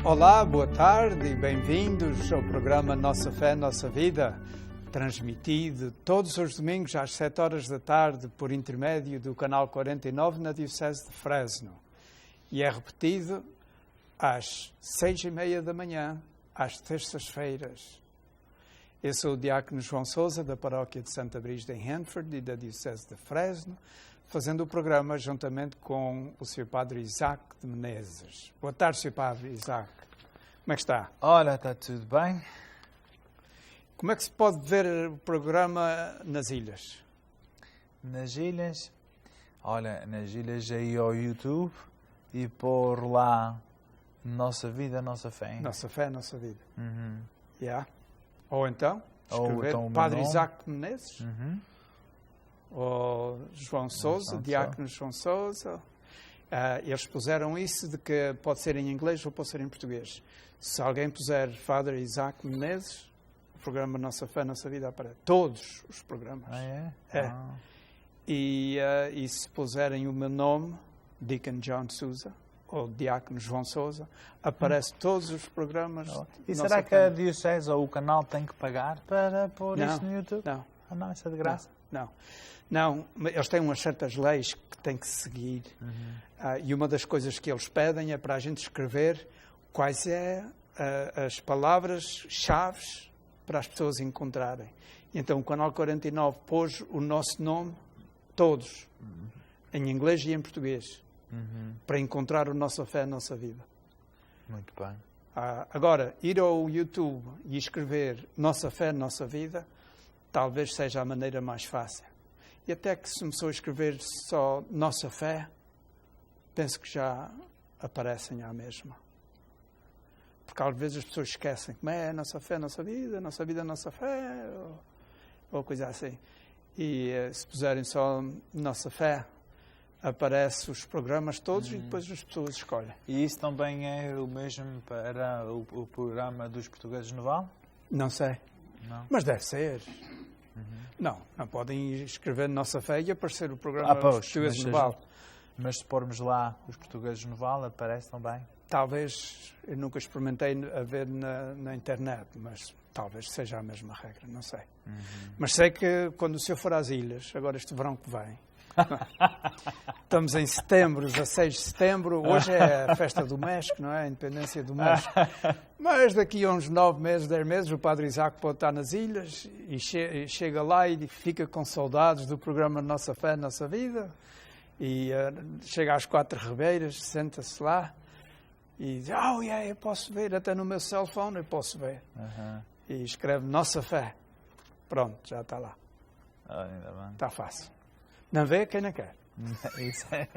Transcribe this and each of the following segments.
Olá, boa tarde e bem-vindos ao programa Nossa Fé, Nossa Vida, transmitido todos os domingos às 7 horas da tarde por intermédio do canal 49 na Diocese de Fresno e é repetido às 6h30 da manhã, às terças-feiras. Eu sou o diácono João Sousa, da paróquia de Santa Brígida em Hanford e da Diocese de Fresno, fazendo o programa juntamente com o Sr. Padre Isaac de Menezes. Boa tarde, Sr. Padre Isaac. Como é que está? Ora, está tudo bem? Como é que se pode ver o programa nas ilhas? Nas ilhas? Olha, nas ilhas aí ao YouTube e pôr lá Nossa Vida, Nossa Fé. Nossa Fé, Nossa Vida. Uhum. Yeah. Ou então, escrever então Padre nome. Isaac de Menezes. Uhum. Ou João Sousa, diácono João Sousa. Eles puseram isso de que pode ser em inglês ou pode ser em português. Se alguém puser Padre Isaac Menezes, o programa Nossa Fé, Nossa Vida aparece. Todos os programas. Ah, é? É. Ah. E se puserem o meu nome, Deacon John Sousa, ou Diácono João Sousa, aparece todos os programas. E Nossa será que Fé. a Diocese ou o canal tem que pagar para pôr Não, isso no YouTube? Não. Ah, não, isso é de graça. Não, eles têm umas certas leis que têm que seguir. E uma das coisas que eles pedem é para a gente escrever quais as palavras-chave para as pessoas encontrarem. Então o Canal 49 pôs o nosso nome, todos, em inglês e em português, para encontrar o Nossa Fé, Nossa Vida. Muito bem. Agora, ir ao YouTube e escrever Nossa Fé, Nossa Vida, talvez seja a maneira mais fácil. E até que se começou a escrever só Nossa Fé, penso que já aparecem à mesma. Porque às vezes as pessoas esquecem como é Nossa Fé, Nossa Vida, Nossa Fé, ou coisa assim. E se puserem só Nossa Fé, aparecem os programas todos e depois as pessoas escolhem. E isso também é o mesmo para o programa dos portugueses no Vale? Não sei. Não. Mas deve ser. Não podem escrever Nossa Fé e aparecer o programa dos portugueses no Vale. Mas se pormos lá os portugueses no Vale, aparece também? Talvez, eu nunca experimentei a ver na internet, mas talvez seja a mesma regra, não sei. Mas sei que quando o senhor for às ilhas, agora este verão que vem, estamos em setembro, 16 de setembro, hoje é a festa do México, não é? A independência do México. Mas daqui a uns 9 meses, 10 meses, o Padre Isaac pode estar nas ilhas e chega lá e fica com saudades do programa Nossa Fé, Nossa Vida. E chega às 4 Ribeiras, senta-se lá e diz, eu posso ver, até no meu cell phone eu posso ver. E escreve Nossa Fé. Pronto, já está lá. Ainda bem. Está fácil. Não vê quem não quer. Isso é.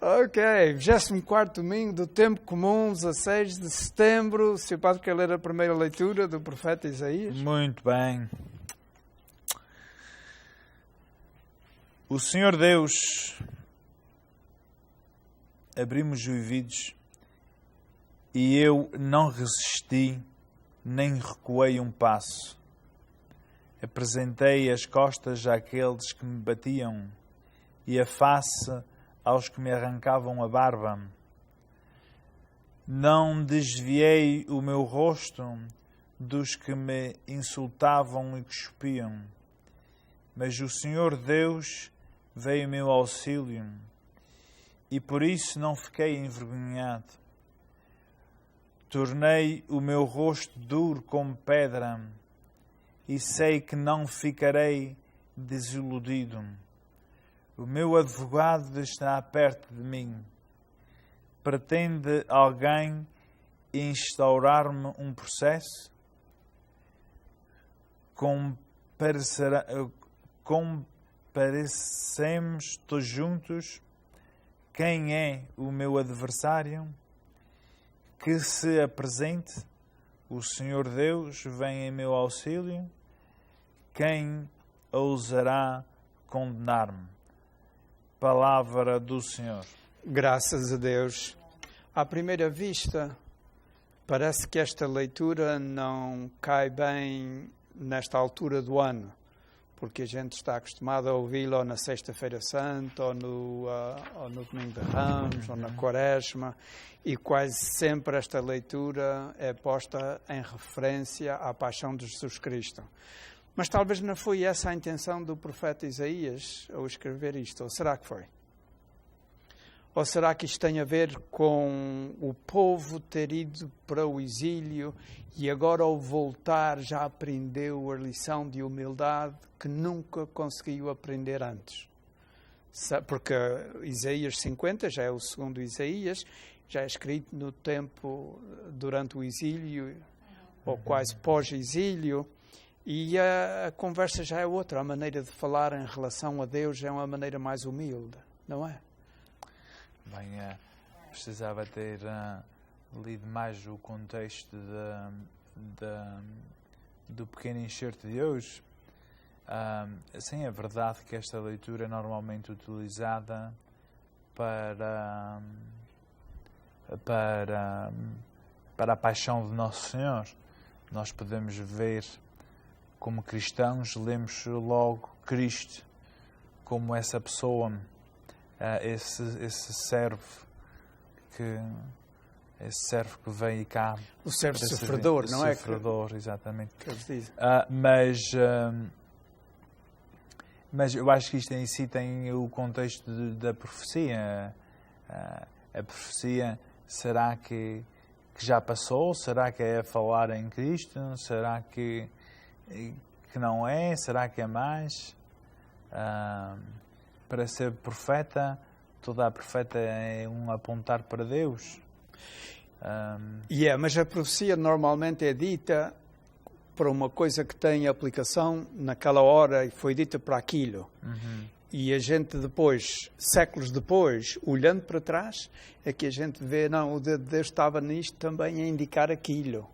Ok, 24º domingo do tempo comum, 16 de setembro. Se o Padre quer ler a primeira leitura do profeta Isaías. Muito bem. O Senhor Deus abriu-me os ouvidos e eu não resisti nem recuei um passo. Apresentei as costas àqueles que me batiam e a face aos que me arrancavam a barba. Não desviei o meu rosto dos que me insultavam e cuspiam, mas o Senhor Deus veio ao meu auxílio e por isso não fiquei envergonhado. Tornei o meu rosto duro como pedra e sei que não ficarei desiludido. O meu advogado está perto de mim. Pretende alguém instaurar-me um processo? Comparecemos todos juntos. Quem é o meu adversário? Que se apresente. O Senhor Deus vem em meu auxílio. Quem ousará condenar-me? Palavra do Senhor. Graças a Deus. À primeira vista, parece que esta leitura não cai bem nesta altura do ano, porque a gente está acostumado a ouvi-lo na Sexta-feira Santa, ou no Domingo de Ramos, ou na Quaresma, e quase sempre esta leitura é posta em referência à paixão de Jesus Cristo. Mas talvez não foi essa a intenção do profeta Isaías ao escrever isto, ou será que foi? Ou será que isto tem a ver com o povo ter ido para o exílio e agora ao voltar já aprendeu a lição de humildade que nunca conseguiu aprender antes? Porque Isaías 50 já é o segundo Isaías, já é escrito no tempo durante o exílio, ou quase pós-exílio, e a conversa já é outra. A maneira de falar em relação a Deus é uma maneira mais humilde, não é? Bem, precisava ter lido mais o contexto do pequeno enxerto de hoje. Sim, é verdade que esta leitura é normalmente utilizada para a paixão de Nosso Senhor. Nós podemos ver, como cristãos, lemos logo Cristo como essa pessoa, esse servo que vem cá. O servo sofredor, não é? Sofredor, exatamente. Que eles dizem. Mas eu acho que isto em si tem o contexto da profecia. A profecia, será que já passou? Será que é a falar em Cristo? Será que não é? Será que é mais? Para ser profeta, toda a profeta é um apontar para Deus. Mas a profecia normalmente é dita para uma coisa que tem aplicação naquela hora e foi dita para aquilo. E a gente depois, séculos depois, olhando para trás, é que a gente vê, não, o dedo de Deus estava nisto também a indicar aquilo,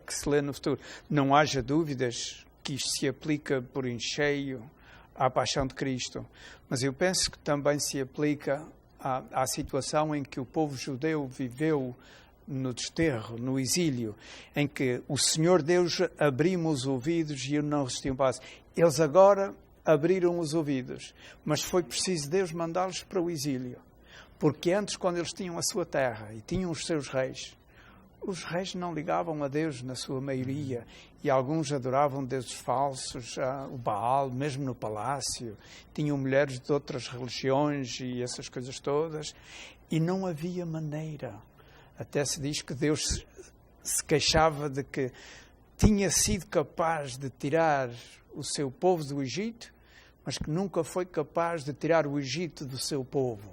que se lê no futuro. Não haja dúvidas que isto se aplica por em cheio à paixão de Cristo, mas eu penso que também se aplica à situação em que o povo judeu viveu no desterro, no exílio, em que o Senhor Deus abriu os ouvidos e não resistiam paz. Eles agora abriram os ouvidos, mas foi preciso Deus mandá-los para o exílio, porque antes, quando eles tinham a sua terra e tinham os seus reis, os reis não ligavam a Deus na sua maioria, e alguns adoravam deuses falsos, o Baal, mesmo no palácio, tinham mulheres de outras religiões e essas coisas todas, e não havia maneira. Até se diz que Deus se queixava de que tinha sido capaz de tirar o seu povo do Egito, mas que nunca foi capaz de tirar o Egito do seu povo.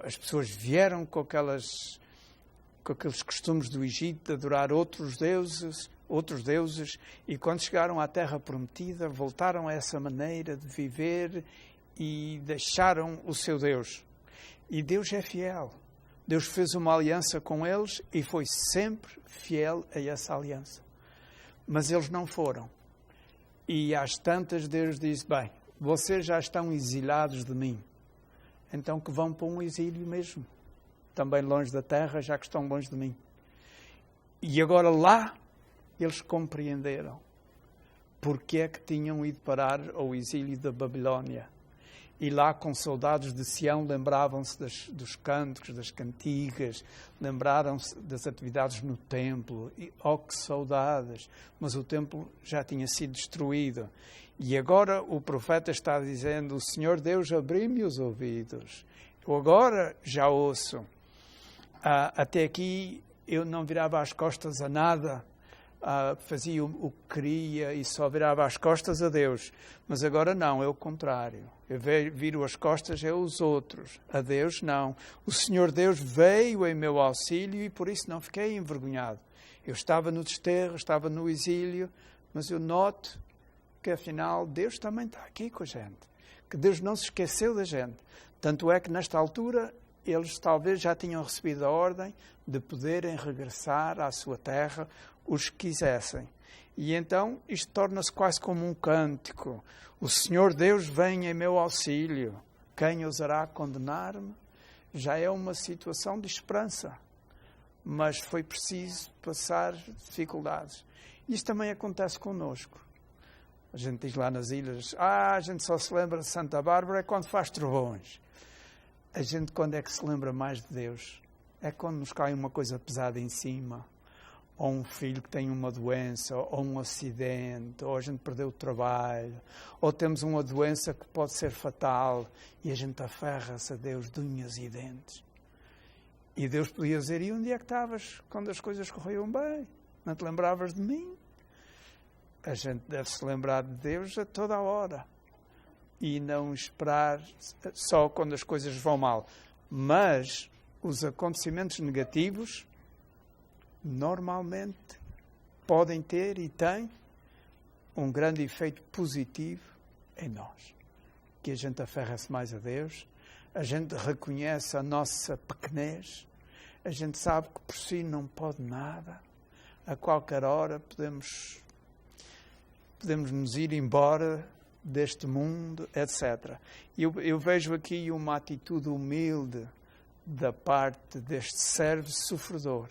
As pessoas vieram com aqueles costumes do Egito de adorar outros deuses, e quando chegaram à Terra Prometida, voltaram a essa maneira de viver e deixaram o seu Deus. E Deus é fiel. Deus fez uma aliança com eles e foi sempre fiel a essa aliança. Mas eles não foram. E às tantas Deus diz, bem, vocês já estão exilados de mim, então que vão para um exílio mesmo, também longe da terra, já que estão longe de mim. E agora lá eles compreenderam porque é que tinham ido parar ao exílio da Babilónia. E lá, com saudades de Sião, lembravam-se dos cânticos, das cantigas, lembraram-se das atividades no templo. E, que saudades! Mas o templo já tinha sido destruído. E agora o profeta está dizendo, o Senhor Deus abriu-me os ouvidos. Eu agora já ouço. Até aqui eu não virava as costas a nada. Fazia o que queria e só virava as costas a Deus. Mas agora não, é o contrário. Eu viro as costas aos outros. A Deus não. O Senhor Deus veio em meu auxílio e por isso não fiquei envergonhado. Eu estava no desterro, estava no exílio, mas eu noto que afinal Deus também está aqui com a gente. Que Deus não se esqueceu da gente. Tanto é que nesta altura eles talvez já tinham recebido a ordem de poderem regressar à sua terra os que quisessem. E então isto torna-se quase como um cântico. O Senhor Deus vem em meu auxílio. Quem ousará condenar-me? Já é uma situação de esperança. Mas foi preciso passar dificuldades. Isto também acontece connosco. A gente diz lá nas ilhas, a gente só se lembra de Santa Bárbara é quando faz trovões. A gente, quando é que se lembra mais de Deus? É quando nos cai uma coisa pesada em cima, ou um filho que tem uma doença, ou um acidente, ou a gente perdeu o trabalho, ou temos uma doença que pode ser fatal, e a gente aferra-se a Deus de unhas e dentes. E Deus podia dizer, e onde é que estavas quando as coisas corriam bem? Não te lembravas de mim? A gente deve se lembrar de Deus a toda a hora. E não esperar só quando as coisas vão mal. Mas os acontecimentos negativos normalmente podem ter e têm um grande efeito positivo em nós. Que a gente aferra-se mais a Deus, a gente reconhece a nossa pequenez, a gente sabe que por si não pode nada, a qualquer hora podemos nos ir embora deste mundo, etc. Eu vejo aqui uma atitude humilde da parte deste servo sofredor,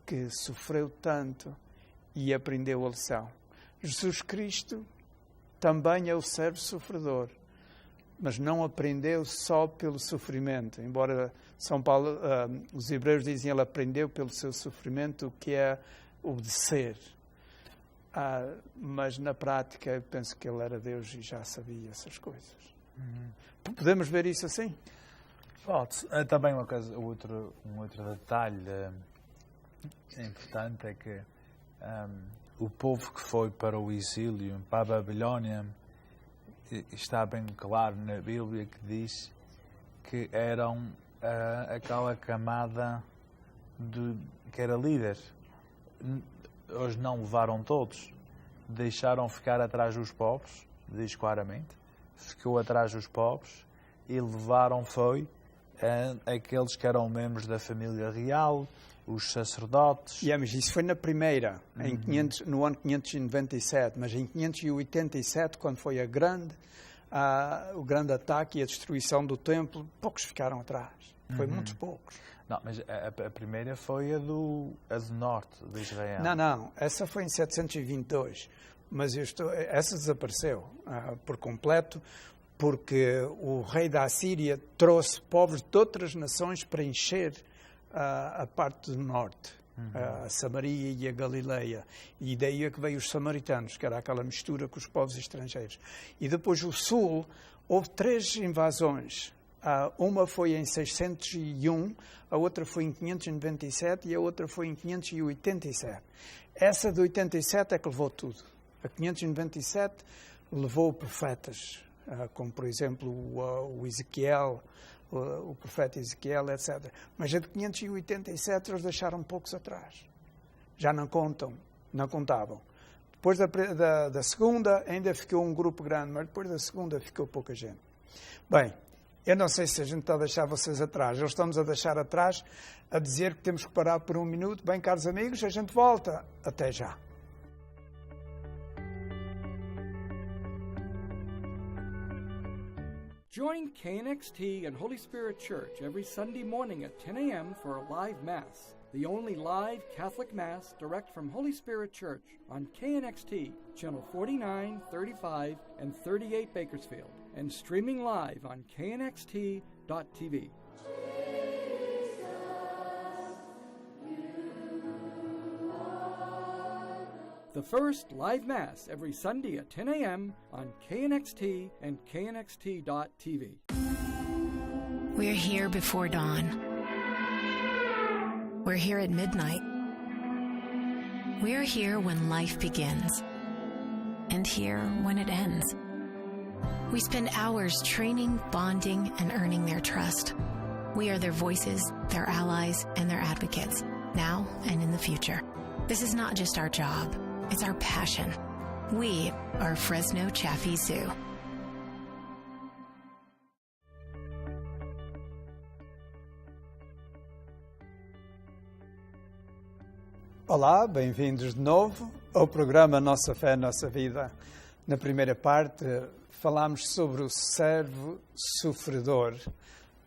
que sofreu tanto e aprendeu a lição. Jesus Cristo também é o servo sofredor, mas não aprendeu só pelo sofrimento, embora São Paulo, os hebreus dizem, ele aprendeu pelo seu sofrimento o que é obedecer. Mas na prática eu penso que ele era Deus e já sabia essas coisas. Podemos ver isso assim? Pode. Também um outro detalhe importante é que o povo que foi para o exílio, para a Babilónia, está bem claro na Bíblia que diz que eram aquela camada que era líder. Hoje não levaram todos, deixaram ficar atrás dos pobres, diz claramente, ficou atrás dos pobres e levaram aqueles que eram membros da família real, os sacerdotes. Mas isso foi na primeira, no ano 597, mas em 587, quando foi o grande ataque e a destruição do templo, poucos ficaram atrás, foi muitos poucos. Não, mas a primeira foi a do norte de Israel. Não, essa foi em 722, mas essa desapareceu por completo, porque o rei da Assíria trouxe povos de outras nações para encher a parte do norte, a Samaria e a Galileia. E daí é que veio os samaritanos, que era aquela mistura com os povos estrangeiros. E depois o sul, houve 3 invasões. Uma foi em 601, a outra foi em 597 e a outra foi em 587. Essa de 87 é que levou tudo. A 597 levou profetas, como por exemplo o Ezequiel, o profeta Ezequiel, etc. Mas a de 587 eles deixaram poucos atrás. Já não contavam. Depois da segunda ainda ficou um grupo grande, mas depois da segunda ficou pouca gente. Bem, eu não sei se a gente está a deixar vocês atrás. Eles estamos a deixar atrás a dizer que temos que parar por 1 minuto. Bem, caros amigos, a gente volta. Até já. Join KNXT and Holy Spirit Church every Sunday morning at 10 a.m. for a live Mass, the only live Catholic Mass direct from Holy Spirit Church on KNXT, channel 49, 35, and 38 Bakersfield, and streaming live on knxt.tv. The first live Mass every Sunday at 10 a.m. on KNXT and knxt.tv. We're here before dawn. We're here at midnight. We're here when life begins, and here when it ends. We spend hours training, bonding, and earning their trust. We are their voices, their allies, and their advocates, now and in the future. This is not just our job. It's our passion. We are Fresno Chaffee Zoo. Olá, bem-vindos de novo ao programa Nossa Fé, Nossa Vida. Na primeira parte, falámos sobre o servo sofredor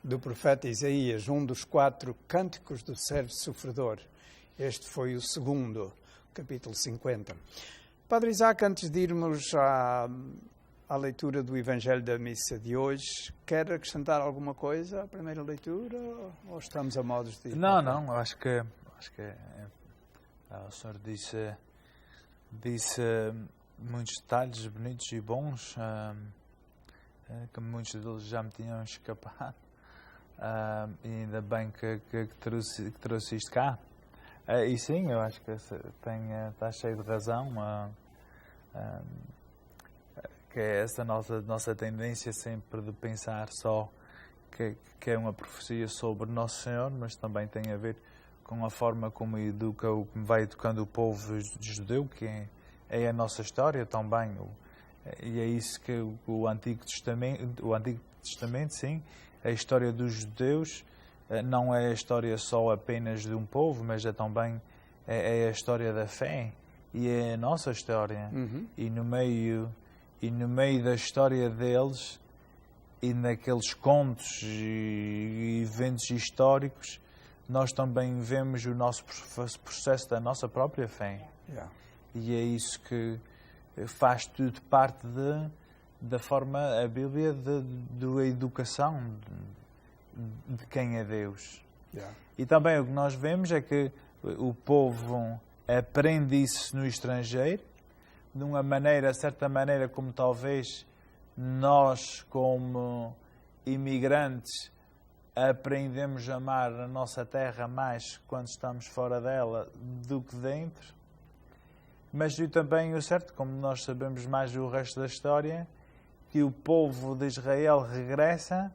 do profeta Isaías, um dos 4 cânticos do servo sofredor. Este foi o segundo, capítulo 50. Padre Isaac, antes de irmos à leitura do Evangelho da Missa de hoje, quer acrescentar alguma coisa à primeira leitura ou estamos a modos de... Não, acho que o senhor disse muitos detalhes bonitos e bons, que muitos deles já me tinham escapado, e ainda bem que trouxe isto cá. E sim, eu acho que está cheio de razão, que é essa nossa tendência sempre de pensar só que é uma profecia sobre Nosso Senhor, mas também tem a ver com a forma como vai educando o povo judeu, que é a nossa história também. E é isso que o Antigo Testamento, sim, a história dos judeus não é a história só apenas de um povo, mas é também a história da fé, e é a nossa história. Uhum. E no meio da história deles e naqueles contos e eventos históricos, nós também vemos o nosso processo da nossa própria fé. Yeah. E é isso que faz tudo parte da forma, a Bíblia, da educação de quem é Deus. Yeah. E também o que nós vemos é que o povo aprende isso no estrangeiro, de uma maneira, certa maneira, como talvez nós, como imigrantes, aprendemos a amar a nossa terra mais quando estamos fora dela do que dentro. Mas também o certo, como nós sabemos mais do resto da história, que o povo de Israel regressa,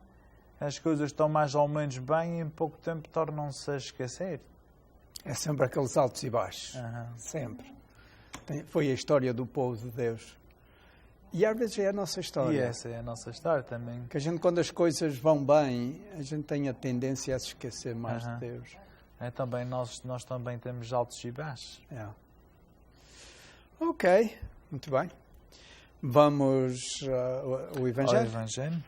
as coisas estão mais ou menos bem e em pouco tempo tornam-se a esquecer. É sempre aqueles altos e baixos. Uhum. Sempre. Foi a história do povo de Deus. E às vezes é a nossa história. E essa é a nossa história também. Que a gente, quando as coisas vão bem, a gente tem a tendência a se esquecer mais de Deus. Também nós também temos altos e baixos. É. Ok, muito bem. Vamos ao Evangelho. Ao Evangelho.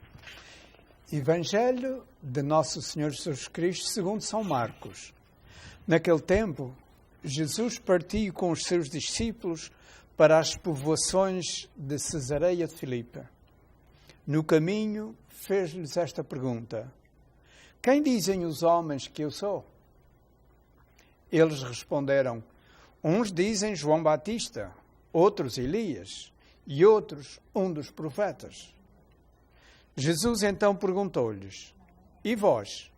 Evangelho de Nosso Senhor Jesus Cristo segundo São Marcos. Naquele tempo, Jesus partiu com os seus discípulos para as povoações de Cesareia de Filipe. No caminho, fez-lhes esta pergunta: quem dizem os homens que eu sou? Eles responderam: uns dizem João Batista, outros Elias e outros um dos profetas. Jesus então perguntou-lhes: e vós,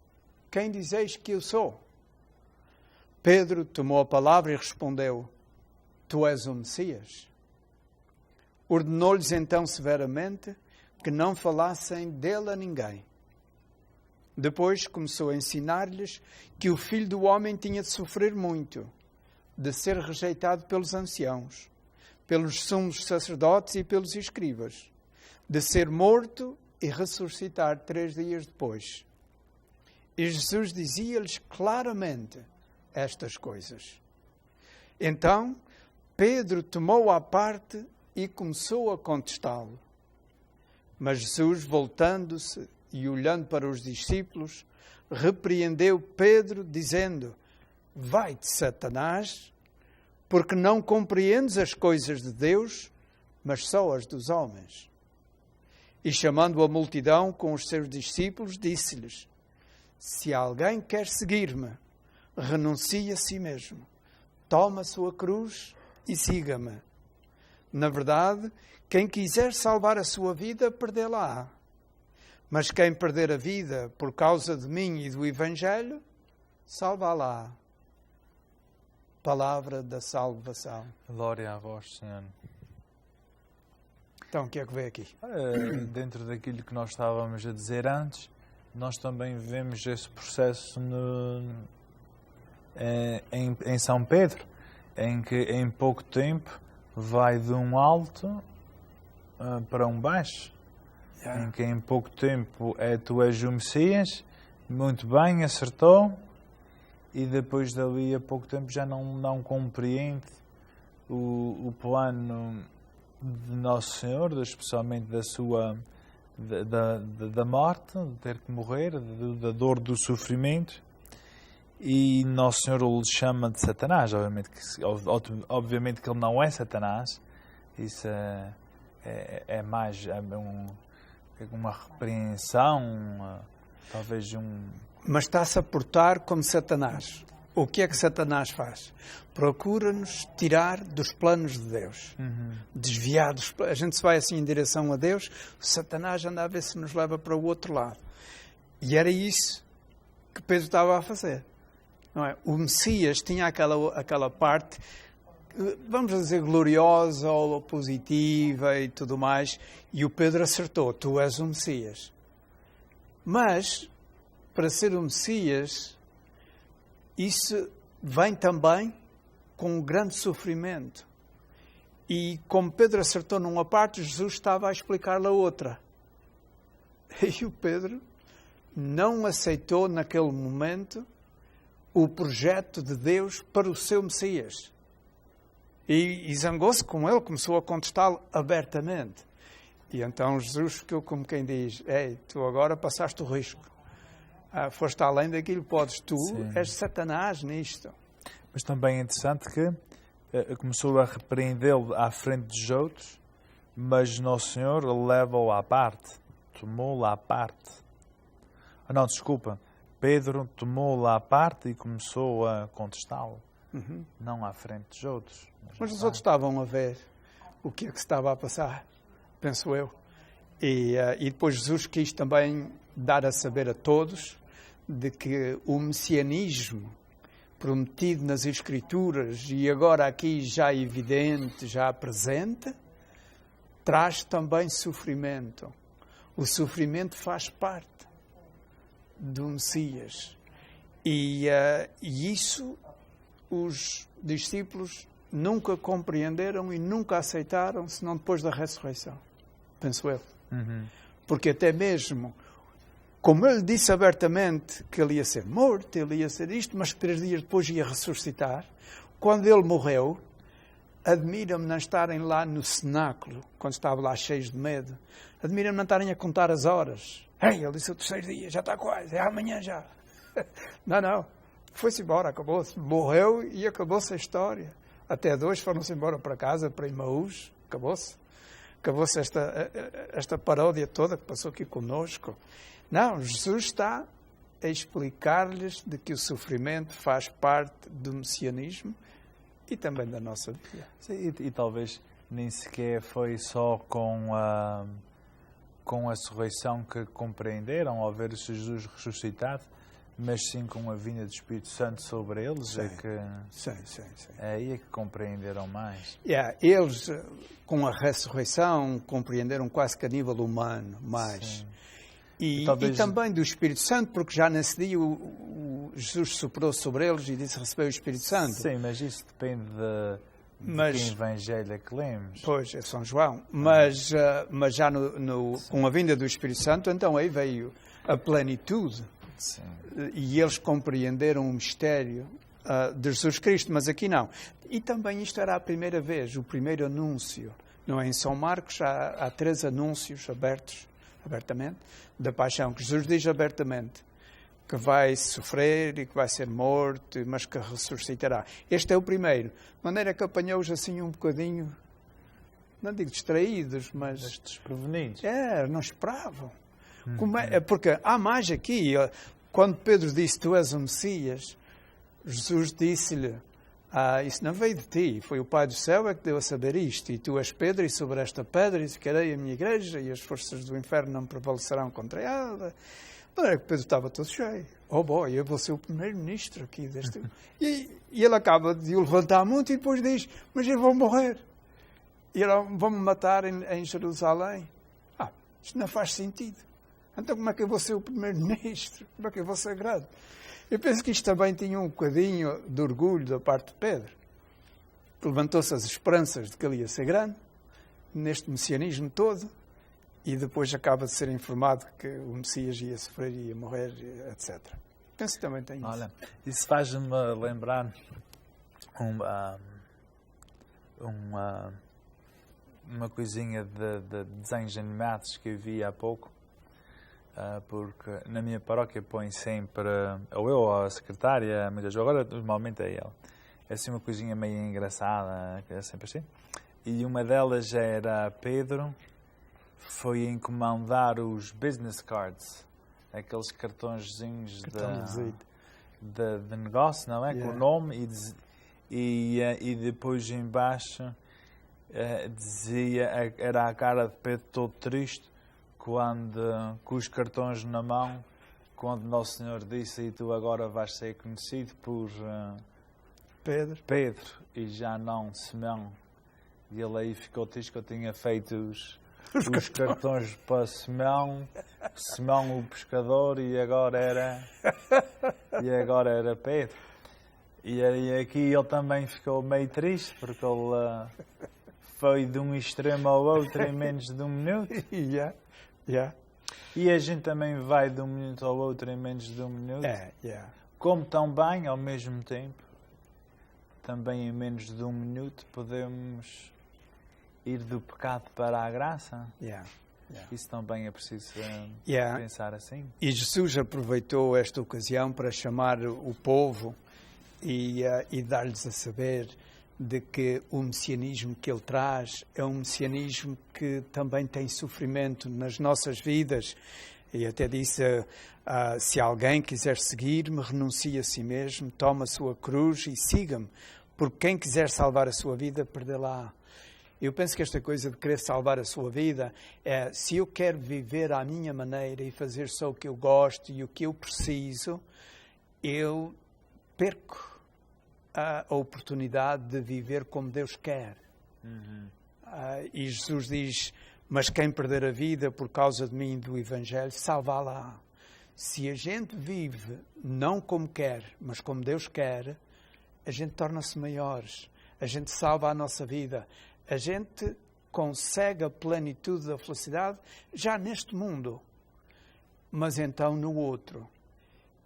quem dizeis que eu sou? Pedro tomou a palavra e respondeu: tu és o Messias. Ordenou-lhes então severamente que não falassem dele a ninguém. Depois começou a ensinar-lhes que o Filho do Homem tinha de sofrer muito, de ser rejeitado pelos anciãos, pelos sumos sacerdotes e pelos escribas, de ser morto e ressuscitar 3 dias depois. E Jesus dizia-lhes claramente estas coisas. Então, Pedro tomou-o à parte e começou a contestá-lo. Mas Jesus, voltando-se e olhando para os discípulos, repreendeu Pedro, dizendo: vai-te, Satanás, porque não compreendes as coisas de Deus, mas só as dos homens. E chamando a multidão com os seus discípulos, disse-lhes: se alguém quer seguir-me, renuncie a si mesmo, toma a sua cruz e siga-me. Na verdade, quem quiser salvar a sua vida, perdê-la-á. Mas quem perder a vida por causa de mim e do Evangelho, salvá-la-á. Palavra da salvação. Glória a vós, Senhor. Então, o que é que vem aqui? Dentro daquilo que nós estávamos a dizer antes, nós também vemos esse processo em São Pedro, em que em pouco tempo vai de um alto para um baixo. Em que em pouco tempo tu és o Messias, muito bem, acertou, e depois dali a pouco tempo já não compreende o plano de Nosso Senhor, especialmente da morte, de ter que morrer, da dor, do sofrimento, e Nosso Senhor o chama de Satanás. Obviamente que ele não é Satanás, Isso é mais uma repreensão, talvez Mas está-se a portar como Satanás. O que é que Satanás faz? Procura-nos tirar dos planos de Deus. Desviados. A gente se vai assim em direção a Deus, o Satanás anda a ver se nos leva para o outro lado. E era isso que Pedro estava a fazer. Não é? O Messias tinha aquela parte, vamos dizer, gloriosa ou positiva e tudo mais, e o Pedro acertou, tu és o Messias. Mas, para ser o Messias, isso vem também com um grande sofrimento. E como Pedro acertou numa parte, Jesus estava a explicar-lhe a outra. E o Pedro não aceitou naquele momento o projeto de Deus para o seu Messias. E zangou-se com ele, começou a contestá-lo abertamente. E então Jesus ficou como quem diz, ei, tu agora passaste o risco. Foste além daquilo, podes. Tu és Satanás nisto. Mas também é interessante que começou a repreendê-lo à frente dos outros, mas Nosso Senhor leva-o à parte. Tomou-o à parte. Não, desculpa. Pedro tomou-o à parte e começou a contestá-lo. Não à frente dos outros. Mas os outros estavam a ver o que é que se estava a passar, penso eu. E depois Jesus quis também dar a saber a todos de que o messianismo prometido nas Escrituras e agora aqui já evidente, já presente, traz também sofrimento. O sofrimento faz parte do Messias. E isso os discípulos nunca compreenderam e nunca aceitaram, senão depois da ressurreição. Penso eu. Porque até mesmo, como ele disse abertamente que ele ia ser morto, ele ia ser isto, mas que 3 dias depois ia ressuscitar, quando ele morreu, admira-me não estarem lá no cenáculo, quando estava lá cheios de medo, admira-me não estarem a contar as horas. Ei, ele disse o 3º dia, já está quase, é amanhã já. Não, foi-se embora, acabou-se, morreu e acabou-se a história. Até 2 foram-se embora para casa, para Emaús, acabou-se esta paródia toda que passou aqui conosco. Não, Jesus está a explicar-lhes de que o sofrimento faz parte do messianismo e também da nossa vida. Sim, e talvez nem sequer foi só com a ressurreição que compreenderam ao ver Jesus ressuscitado, mas sim com a vinda do Espírito Santo sobre eles. Sim. Sim. É aí que compreenderam mais. Eles, com a ressurreição, compreenderam quase que a nível humano mais. E também do Espírito Santo, porque já nesse dia Jesus soprou sobre eles e disse recebeu o Espírito Santo. Sim, mas isso depende de que evangelho é que lemos. Pois, é São João. Mas já com a vinda do Espírito Santo, então aí veio a plenitude. Sim. E eles compreenderam o mistério de Jesus Cristo, mas aqui não. E também isto era a primeira vez, o primeiro anúncio. Não é? Em São Marcos há 3 anúncios abertamente, da paixão, que Jesus diz abertamente que vai sofrer e que vai ser morto, mas que ressuscitará. Este é o primeiro. De maneira que apanhou-os assim um bocadinho, não digo distraídos, mas desprevenidos. Não esperavam. Porque há mais aqui. Quando Pedro disse, tu és o Messias, Jesus disse-lhe, isso não veio de ti, foi o Pai do céu é que deu a saber isto, e tu és Pedro, e sobre esta pedra edificarei a minha igreja, e as forças do inferno não prevalecerão contra ela. Não era que Pedro estava todo cheio. Eu vou ser o primeiro-ministro aqui deste... e ele acaba de o levantar muito e depois diz, mas eu vou morrer. E vão-me matar em Jerusalém. Isto não faz sentido. Então como é que eu vou ser o primeiro-ministro? Como é que eu vou ser grande? Eu penso que isto também tinha um bocadinho de orgulho da parte de Pedro. Levantou-se as esperanças de que ele ia ser grande, neste messianismo todo, e depois acaba de ser informado que o Messias ia sofrer, ia morrer, etc. Penso que também tem isso. Olha, isso faz-me lembrar uma coisinha de desenhos animados que eu vi há pouco. Porque na minha paróquia põe sempre, ou eu ou a secretária, muitas vezes, agora normalmente é ela. É assim uma coisinha meio engraçada, que é sempre assim. e uma delas era Pedro, foi encomendar os business cards, aqueles cartõezinhos de negócio, não é? Com o nome e depois embaixo dizia, era a cara de Pedro todo triste, com os cartões na mão, quando Nosso Senhor disse: e tu agora vais ser conhecido por Pedro e já não Simão. E ele aí ficou triste que eu tinha feito os cartões para Simão o pescador, e agora era Pedro. E aí aqui ele também ficou meio triste, porque ele foi de um extremo ao outro em menos de 1 minuto. E a gente também vai de 1 minuto ao outro em menos de 1 minuto. Como também, ao mesmo tempo, também em menos de 1 minuto, podemos ir do pecado para a graça. Isso também é preciso pensar assim. E Jesus aproveitou esta ocasião para chamar o povo e dar-lhes a saber de que o messianismo que ele traz é um messianismo que também tem sofrimento nas nossas vidas. E até disse, se alguém quiser seguir-me, renuncie a si mesmo, tome a sua cruz e siga-me, porque quem quiser salvar a sua vida, perdê-la. Eu penso que esta coisa de querer salvar a sua vida é, se eu quero viver à minha maneira e fazer só o que eu gosto e o que eu preciso, eu perco a oportunidade de viver como Deus quer. E Jesus diz, mas quem perder a vida por causa de mim e do Evangelho, salvá-la. Se a gente vive não como quer, mas como Deus quer, a gente torna-se maiores, a gente salva a nossa vida, a gente consegue a plenitude da felicidade já neste mundo, mas então no outro.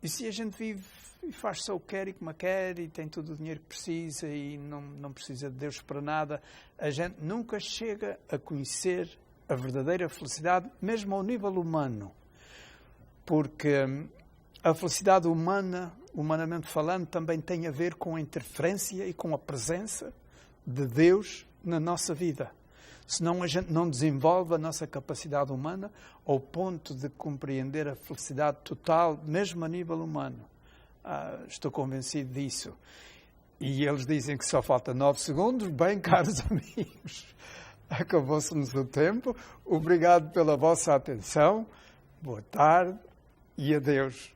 E se a gente vive e faz só o que quer e como quer e tem todo o dinheiro que precisa e não precisa de Deus para nada, a gente nunca chega a conhecer a verdadeira felicidade, mesmo ao nível humano. Porque a felicidade humana, humanamente falando, também tem a ver com a interferência e com a presença de Deus na nossa vida. Senão a gente não desenvolve a nossa capacidade humana ao ponto de compreender a felicidade total, mesmo a nível humano. Estou convencido disso. E eles dizem que só falta 9 segundos. Bem, caros amigos, acabou-se-nos o tempo. Obrigado pela vossa atenção. Boa tarde e adeus.